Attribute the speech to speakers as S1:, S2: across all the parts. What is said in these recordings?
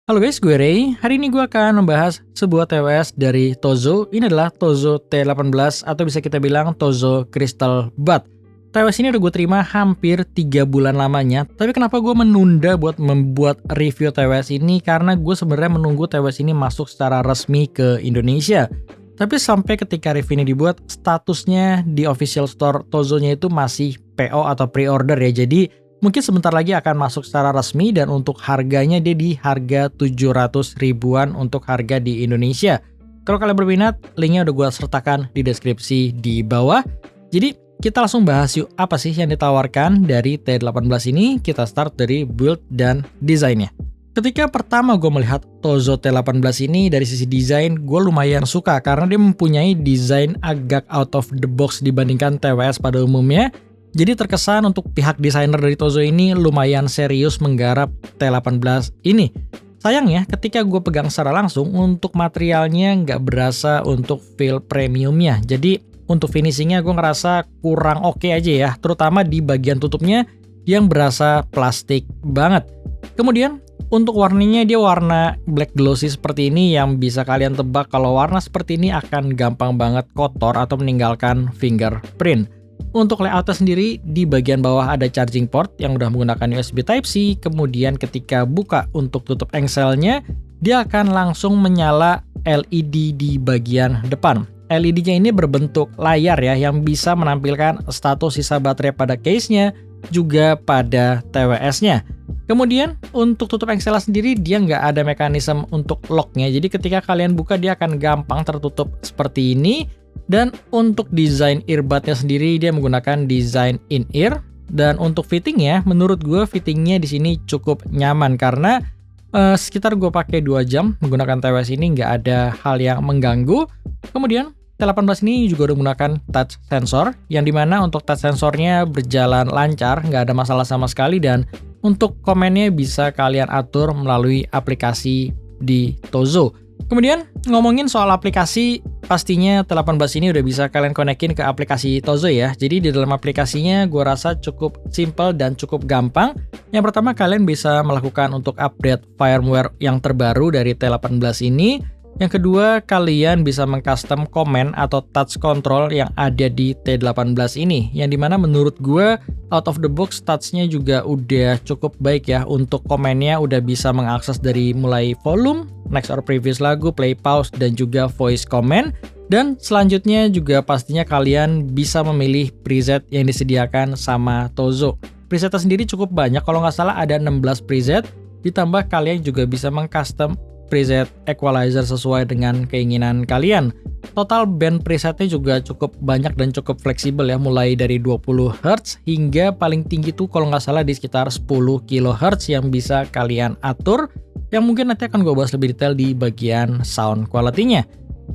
S1: Halo guys, gue Ray. Hari ini gue akan membahas sebuah TWS dari Tozo. Ini adalah Tozo T18 atau bisa kita bilang Tozo Crystal Bud. TWS ini udah gue terima hampir 3 bulan lamanya. Tapi kenapa gue menunda buat membuat review TWS ini? Karena gue sebenarnya menunggu TWS ini masuk secara resmi ke Indonesia. Tapi sampai ketika review ini dibuat, statusnya di official store Tozo-nya itu masih PO atau pre-order ya. Jadi mungkin sebentar lagi akan masuk secara resmi dan untuk harganya dia di harga 700 ribuan untuk harga di Indonesia. Kalau kalian berminat, linknya udah gue sertakan di deskripsi di bawah. Jadi kita langsung bahas yuk apa sih yang ditawarkan dari T18 ini. Kita start dari build dan desainnya. Ketika pertama gue melihat Tozo T18 ini dari sisi desain, gue lumayan suka karena dia mempunyai desain agak out of the box dibandingkan TWS pada umumnya. Jadi terkesan untuk pihak desainer dari Tozo ini lumayan serius menggarap T18 ini. Sayangnya ketika gue pegang secara langsung, untuk materialnya nggak berasa untuk feel premiumnya. Jadi untuk finishingnya gue ngerasa kurang oke aja ya, terutama di bagian tutupnya yang berasa plastik banget. Kemudian untuk warnanya dia warna black glossy seperti ini yang bisa kalian tebak kalau warna seperti ini akan gampang banget kotor atau meninggalkan fingerprint. Untuk layoutnya sendiri, di bagian bawah ada charging port yang udah menggunakan USB Type-C, kemudian ketika buka untuk tutup engselnya, dia akan langsung menyala LED di bagian depan. LED-nya ini berbentuk layar ya, yang bisa menampilkan status sisa baterai pada case-nya, juga pada TWS-nya. Kemudian untuk tutup engselnya sendiri dia nggak ada mekanisme untuk lock-nya, jadi ketika kalian buka dia akan gampang tertutup seperti ini. Dan untuk desain earbudnya sendiri dia menggunakan desain in-ear. Dan untuk fittingnya, menurut gue fittingnya di sini cukup nyaman karena sekitar gue pakai 2 jam menggunakan TWS ini nggak ada hal yang mengganggu. Kemudian T18 ini juga udah menggunakan touch sensor, yang dimana untuk touch sensornya berjalan lancar, nggak ada masalah sama sekali. Dan untuk komennya bisa kalian atur melalui aplikasi di Tozo. Kemudian ngomongin soal aplikasi, pastinya T18 ini udah bisa kalian konekin ke aplikasi Tozo ya. Jadi di dalam aplikasinya gue rasa cukup simple dan cukup gampang. Yang pertama kalian bisa melakukan untuk update firmware yang terbaru dari T18 ini. Yang kedua, kalian bisa mengcustom komen atau touch control yang ada di T18 ini. Yang dimana menurut gue, out of the box touch-nya juga udah cukup baik ya. Untuk komennya udah bisa mengakses dari mulai volume, next or previous lagu, play pause, dan juga voice comment. Dan selanjutnya juga pastinya kalian bisa memilih preset yang disediakan sama Tozo. Presetnya sendiri cukup banyak, kalau nggak salah ada 16 preset. Ditambah kalian juga bisa mengcustom preset equalizer sesuai dengan keinginan kalian. Total band presetnya juga cukup banyak dan cukup fleksibel ya, mulai dari 20 Hz hingga paling tinggi tuh kalau nggak salah di sekitar 10 kHz yang bisa kalian atur, yang mungkin nanti akan gue bahas lebih detail di bagian sound quality-nya.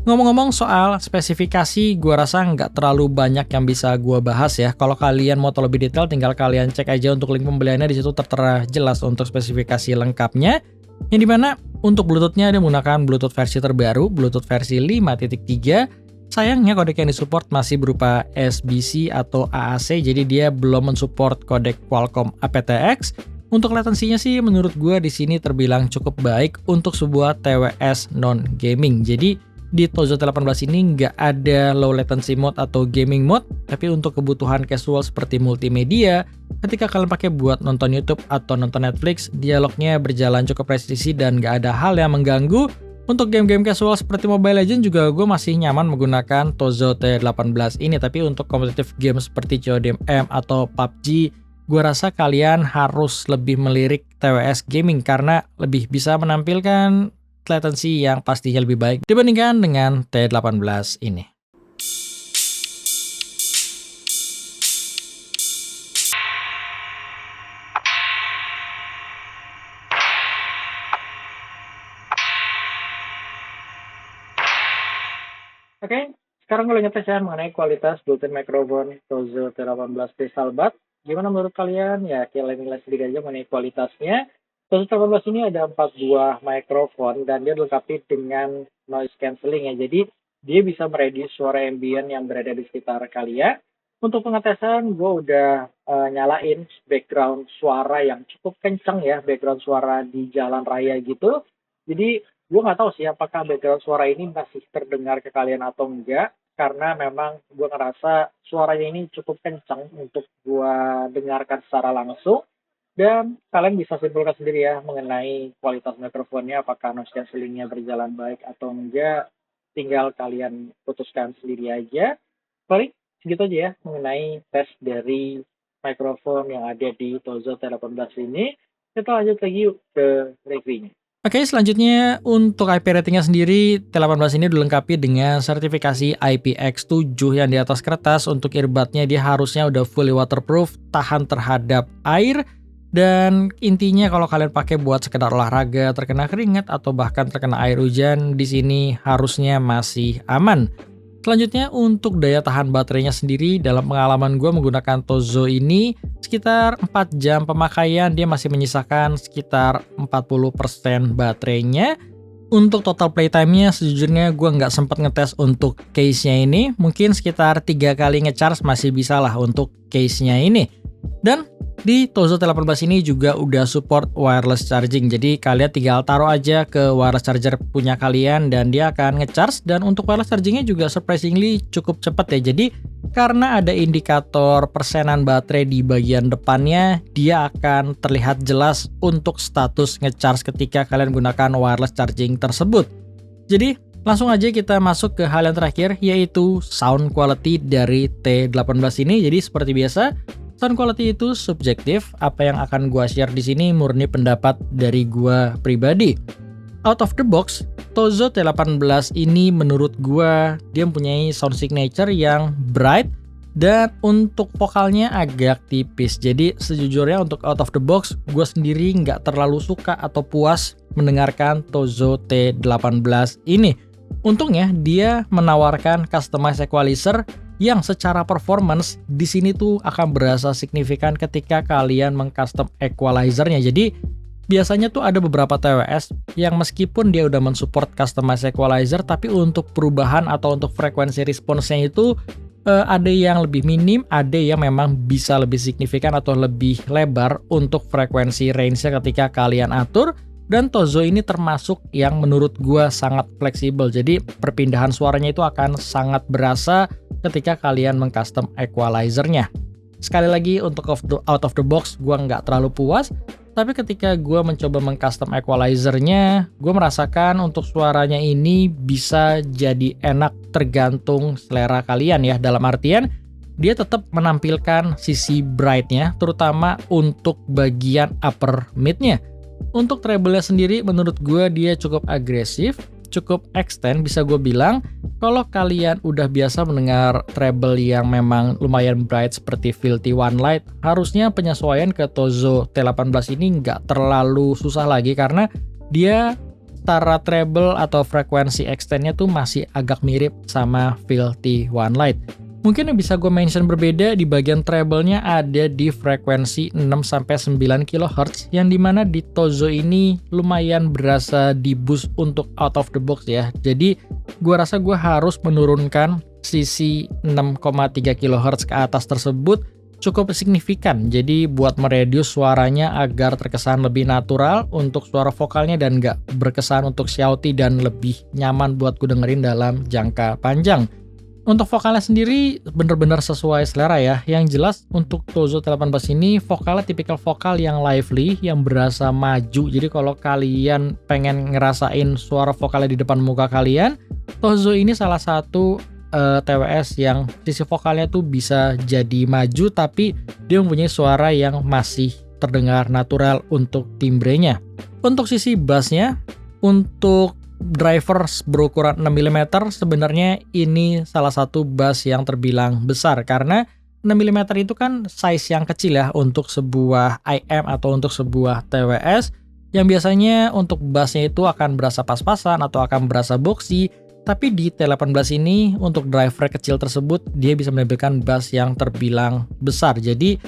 S1: Ngomong-ngomong soal spesifikasi, gue rasa nggak terlalu banyak yang bisa gue bahas ya. Kalau kalian mau tahu lebih detail, tinggal kalian cek aja untuk link pembeliannya, di situ tertera jelas untuk spesifikasi lengkapnya. Yang dimana untuk Bluetooth-nya dia menggunakan Bluetooth versi terbaru, Bluetooth versi 5.3. Sayangnya kodek yang disupport masih berupa SBC atau AAC, jadi dia belum mensupport kodek Qualcomm aptX. Untuk latensinya sih menurut gue di sini terbilang cukup baik untuk sebuah TWS non-gaming. Jadi di Tozo T18 ini nggak ada low latency mode atau gaming mode, tapi untuk kebutuhan casual seperti multimedia, ketika kalian pakai buat nonton YouTube atau nonton Netflix, dialognya berjalan cukup presisi dan nggak ada hal yang mengganggu. Untuk game-game casual seperti Mobile Legends juga gue masih nyaman menggunakan Tozo T18 ini, tapi untuk competitive game seperti CODM atau PUBG, gue rasa kalian harus lebih melirik TWS Gaming karena lebih bisa menampilkan latency yang pastinya lebih baik dibandingkan dengan T18 ini. Oke, sekarang gue ngetes ya mengenai kualitas built-in microphone Tozo T18 Crystal Bud. Gimana menurut kalian? Ya, kalian nilai sedikit aja mengenai kualitasnya. Tozo T18 ini ada 4 buah mikrofon dan dia dilengkapi dengan noise cancelling ya. Jadi dia bisa mereduce suara ambient yang berada di sekitar kalian. Untuk pengetesan, gue udah nyalain background suara yang cukup kencang ya, background suara di jalan raya gitu. Jadi gue nggak tahu sih apakah background suara ini masih terdengar ke kalian atau enggak, karena memang gue ngerasa suaranya ini cukup kencang untuk gue dengarkan secara langsung. Dan kalian bisa simpulkan sendiri ya mengenai kualitas mikrofonnya, apakah noise cancellingnya berjalan baik atau enggak. Tinggal kalian putuskan sendiri aja. Paling segitu aja ya mengenai tes dari mikrofon yang ada di Tozo T18 ini. Kita lanjut lagi yuk ke reviewnya. Oke, selanjutnya untuk IP ratingnya sendiri, T18 ini dilengkapi dengan sertifikasi IPX7 yang di atas kertas. Untuk earbudnya dia harusnya udah fully waterproof, tahan terhadap air, dan intinya kalau kalian pakai buat sekedar olahraga, terkena keringat atau bahkan terkena air hujan, di sini harusnya masih aman. Selanjutnya untuk daya tahan baterainya sendiri, dalam pengalaman gue menggunakan Tozo ini sekitar 4 jam pemakaian dia masih menyisakan sekitar 40% baterainya. Untuk total playtime-nya sejujurnya gue nggak sempat ngetes untuk case-nya ini, mungkin sekitar 3 kali ngecharge masih bisa lah untuk case-nya ini. Dan di Tozo T18 ini juga udah support wireless charging, jadi kalian tinggal taruh aja ke wireless charger punya kalian dan dia akan ngecharge. Dan untuk wireless chargingnya juga surprisingly cukup cepat ya, jadi karena ada indikator persenan baterai di bagian depannya, dia akan terlihat jelas untuk status ngecharge ketika kalian gunakan wireless charging tersebut. Jadi langsung aja kita masuk ke hal yang terakhir, yaitu sound quality dari T18 ini. Jadi seperti biasa, sound quality itu subjektif. Apa yang akan gua share di sini murni pendapat dari gua pribadi. Out of the box, Tozo T18 ini menurut gua dia mempunyai sound signature yang bright dan untuk vokalnya agak tipis. Jadi sejujurnya untuk out of the box, gua sendiri nggak terlalu suka atau puas mendengarkan Tozo T18 ini. Untungnya dia menawarkan customized equalizer yang secara performance di sini tuh akan berasa signifikan ketika kalian mengcustom equalizernya. Jadi biasanya tuh ada beberapa TWS yang meskipun dia udah mensupport customized equalizer, tapi untuk perubahan atau untuk frekuensi responsnya itu ada yang lebih minim, ada yang memang bisa lebih signifikan atau lebih lebar untuk frekuensi range-nya ketika kalian atur. Dan Tozo ini termasuk yang menurut gua sangat fleksibel, jadi perpindahan suaranya itu akan sangat berasa ketika kalian mengcustom equalizernya. Sekali lagi untuk out of the box gua nggak terlalu puas, tapi ketika gua mencoba mengcustom equalizernya, gua merasakan untuk suaranya ini bisa jadi enak tergantung selera kalian ya. Dalam artian dia tetap menampilkan sisi brightnya, terutama untuk bagian upper midnya. Untuk treble-nya sendiri menurut gue dia cukup agresif, cukup extend bisa gue bilang. Kalau kalian udah biasa mendengar treble yang memang lumayan bright seperti Filthy One Light, harusnya penyesuaian ke Tozo T18 ini nggak terlalu susah lagi karena dia setara treble atau frekuensi extendnya tuh masih agak mirip sama Filthy One Light. Mungkin yang bisa gue mention berbeda di bagian treble-nya ada di frekuensi 6-9 kHz yang dimana di Tozo ini lumayan berasa di boost untuk out of the box ya. Jadi gue rasa gue harus menurunkan sisi 6,3 kHz ke atas tersebut cukup signifikan. Jadi buat mereduce suaranya agar terkesan lebih natural untuk suara vokalnya dan gak berkesan untuk shouty dan lebih nyaman buat gue dengerin dalam jangka panjang. Untuk vokalnya sendiri bener-bener sesuai selera ya. Yang jelas untuk Tozo T18 ini vokalnya tipikal vokal yang lively, yang berasa maju. Jadi kalau kalian pengen ngerasain suara vokalnya di depan muka kalian, Tozo ini salah satu TWS yang sisi vokalnya tuh bisa jadi maju, tapi dia mempunyai suara yang masih terdengar natural untuk timbrenya. Untuk sisi bassnya, untuk driver berukuran 6 mm sebenarnya ini salah satu bass yang terbilang besar karena 6 mm itu kan size yang kecil ya untuk sebuah IM atau untuk sebuah TWS yang biasanya untuk bassnya itu akan berasa pas-pasan atau akan berasa boxy, tapi di T18 ini untuk driver kecil tersebut dia bisa menampilkan bass yang terbilang besar. Jadi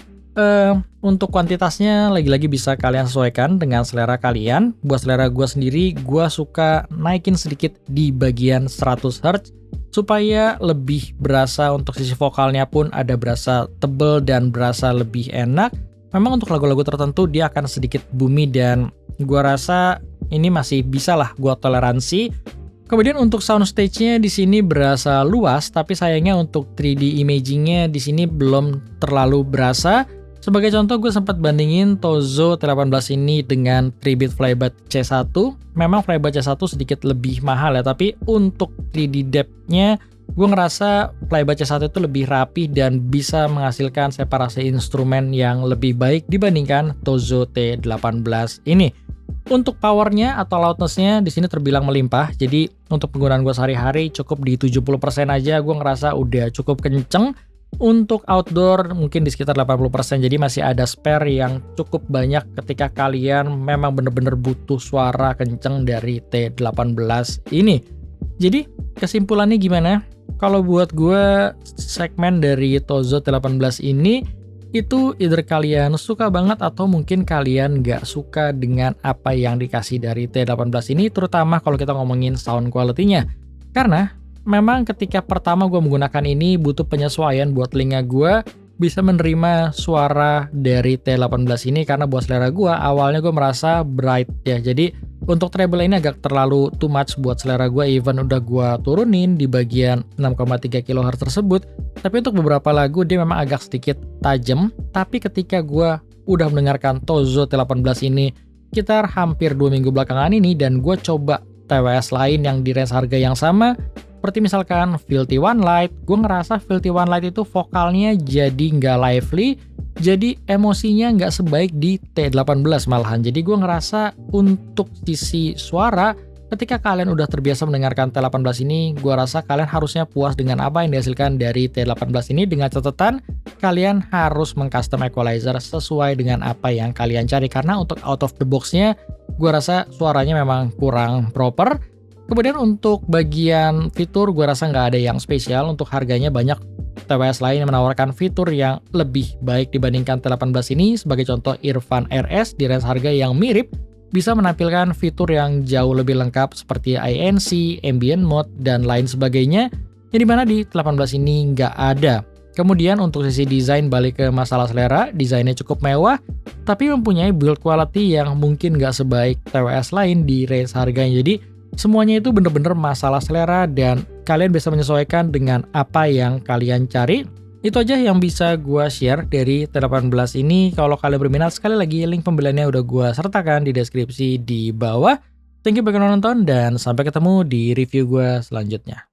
S1: untuk kuantitasnya lagi-lagi bisa kalian sesuaikan dengan selera kalian. Buat selera gue sendiri, gue suka naikin sedikit di bagian 100 Hz supaya lebih berasa untuk sisi vokalnya pun ada berasa tebel dan berasa lebih enak. Memang untuk lagu-lagu tertentu dia akan sedikit boomy dan gue rasa ini masih bisa lah gua toleransi. Kemudian untuk soundstage-nya di sini berasa luas, tapi sayangnya untuk 3D imaging-nya di sini belum terlalu berasa. Sebagai contoh, gue sempat bandingin Tozo T18 ini dengan 3-bit Flybat C1. Memang Flybat C1 sedikit lebih mahal ya, tapi untuk 3D depth-nya, gue ngerasa Flybat C1 itu lebih rapi dan bisa menghasilkan separasi instrumen yang lebih baik dibandingkan Tozo T18 ini. Untuk powernya atau loudness-nya di sini terbilang melimpah. Jadi untuk penggunaan gue sehari-hari cukup di 70% aja, gue ngerasa udah cukup kenceng. Untuk outdoor mungkin di sekitar 80%. Jadi masih ada spare yang cukup banyak ketika kalian memang bener-bener butuh suara kenceng dari T18 ini. Jadi kesimpulannya gimana? Kalau buat gue, segmen dari Tozo T18 ini itu either kalian suka banget atau mungkin kalian nggak suka dengan apa yang dikasih dari T18 ini, terutama kalau kita ngomongin sound quality-nya. Karena memang ketika pertama gue menggunakan ini butuh penyesuaian buat telinga gue bisa menerima suara dari T18 ini, karena buat selera gue awalnya gue merasa bright ya. Jadi untuk treble ini agak terlalu too much buat selera gue, even udah gue turunin di bagian 6,3 kHz tersebut. Tapi untuk beberapa lagu dia memang agak sedikit tajam. Tapi ketika gue udah mendengarkan Tozo T18 ini sekitar hampir 2 minggu belakangan ini, dan gue coba TWS lain yang di range harga yang sama, seperti misalkan Filthy One Light, gue ngerasa Filthy One Light itu vokalnya jadi nggak lively, jadi emosinya nggak sebaik di T18 malahan. Jadi gue ngerasa untuk sisi suara, ketika kalian udah terbiasa mendengarkan T18 ini, gue rasa kalian harusnya puas dengan apa yang dihasilkan dari T18 ini, dengan catatan kalian harus mengcustom equalizer sesuai dengan apa yang kalian cari. Karena untuk out of the box-nya, gue rasa suaranya memang kurang proper. Kemudian untuk bagian fitur, gue rasa nggak ada yang spesial. Untuk harganya banyak TWS lain yang menawarkan fitur yang lebih baik dibandingkan T18 ini. Sebagai contoh, Irfan RS di range harga yang mirip bisa menampilkan fitur yang jauh lebih lengkap seperti ANC, ambient mode, dan lain sebagainya, yang dimana di T18 ini nggak ada. Kemudian untuk sisi desain, balik ke masalah selera, desainnya cukup mewah, tapi mempunyai build quality yang mungkin nggak sebaik TWS lain di range harganya. Jadi semuanya itu bener-bener masalah selera dan kalian bisa menyesuaikan dengan apa yang kalian cari. Itu aja yang bisa gue share dari T18 ini. Kalau kalian berminat, sekali lagi link pembeliannya udah gue sertakan di deskripsi di bawah. Thank you bagi yang nonton dan sampai ketemu di review gue selanjutnya.